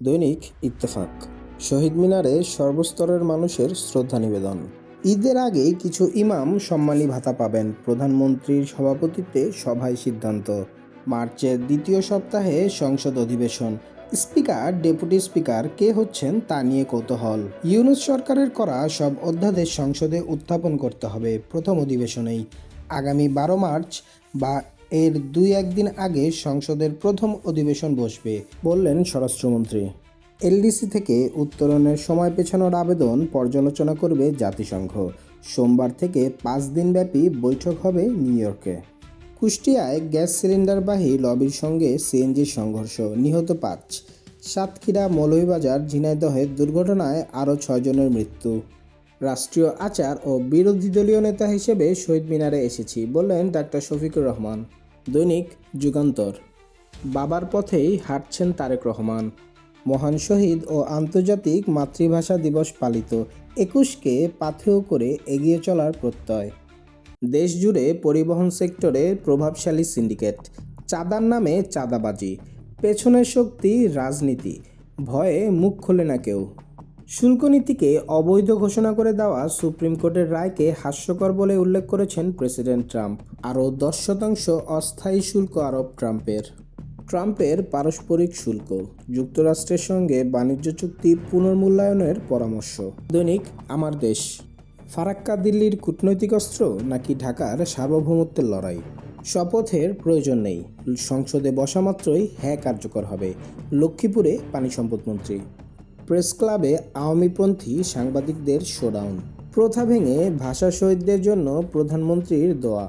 দৈনিক ইত্তেফাক। শহীদ মিনারে সর্বস্তরের মানুষের শ্রদ্ধা নিবেদন। ঈদের আগে কিছু ইমাম সম্মানী ভাতা পাবেন, প্রধানমন্ত্রীর সভাপতিত্বে সভায় সিদ্ধান্ত। মার্চের দ্বিতীয় সপ্তাহে সংসদ অধিবেশন। স্পিকার, ডেপুটি স্পিকার কে হচ্ছেন তা নিয়ে কৌতূহল। ইউনূস সরকারের করা সব অধ্যাদেশ সংসদে উত্থাপন করতে হবে প্রথম অধিবেশনেই। আগামী 12 মার্চ বা এর 2-1 দিন আগে সংসদের প্রথম অধিবেশন বসবে, বললেন স্বরাষ্ট্রমন্ত্রী। এলডিসি থেকে উত্তরণের সময় পেছানোর আবেদন পর্যালোচনা করবে জাতিসংঘ। সোমবার থেকে 5 দিনব্যাপী বৈঠক হবে নিউ ইয়র্কে। কুষ্টিয়ায় গ্যাস সিলিন্ডারবাহী লবির সঙ্গে সিএনজির সংঘর্ষ, নিহত 5। সাতক্ষীরা, মৌলভীবাজার, ঝিনাইদহে দুর্ঘটনায় আরও 6 জনের মৃত্যু। রাষ্ট্রীয় আচার ও বিরোধী দলীয় নেতা হিসেবে শহীদ মিনারে এসেছি, বললেন ডাক্তার শফিকুর রহমান। দৈনিক যুগান্তর। বাবার পথেই হাঁটছেন তারেক রহমান। মহান শহীদ ও আন্তর্জাতিক মাতৃভাষা দিবস পালিত। 21কে পাথেয় করে এগিয়ে চলার প্রত্যয়। দেশজুড়ে পরিবহন সেক্টরে প্রভাবশালী সিন্ডিকেট। চাঁদার নামে চাঁদাবাজি, পেছনের শক্তি রাজনীতি, ভয়ে মুখ খোলে না কেউ। শুল্ক নীতিকে অবৈধ ঘোষণা করে দেওয়া সুপ্রিম কোর্টের রায়কে হাস্যকর বলে উল্লেখ করেছেন প্রেসিডেন্ট ট্রাম্প। আরও 10% অস্থায়ী শুল্ক আরোপ ট্রাম্পের পারস্পরিক শুল্ক। যুক্তরাষ্ট্রের সঙ্গে বাণিজ্য চুক্তি পুনর্মূল্যায়নের পরামর্শ। দৈনিক আমার দেশ। ফারাক্কা দিল্লির কূটনৈতিক অস্ত্র নাকি ঢাকার সার্বভৌমত্বের লড়াই? শপথের প্রয়োজন নেই, সংসদে বসা মাত্রই হ্যাঁ কার্যকর হবে, লক্ষ্মীপুরে পানি সম্পদ মন্ত্রী। প্রেস ক্লাবে আওয়ামীপন্থী সাংবাদিকদের শোডাউন। প্রথা ভেঙে ভাষা শহীদদের জন্য প্রধানমন্ত্রীর দোয়া।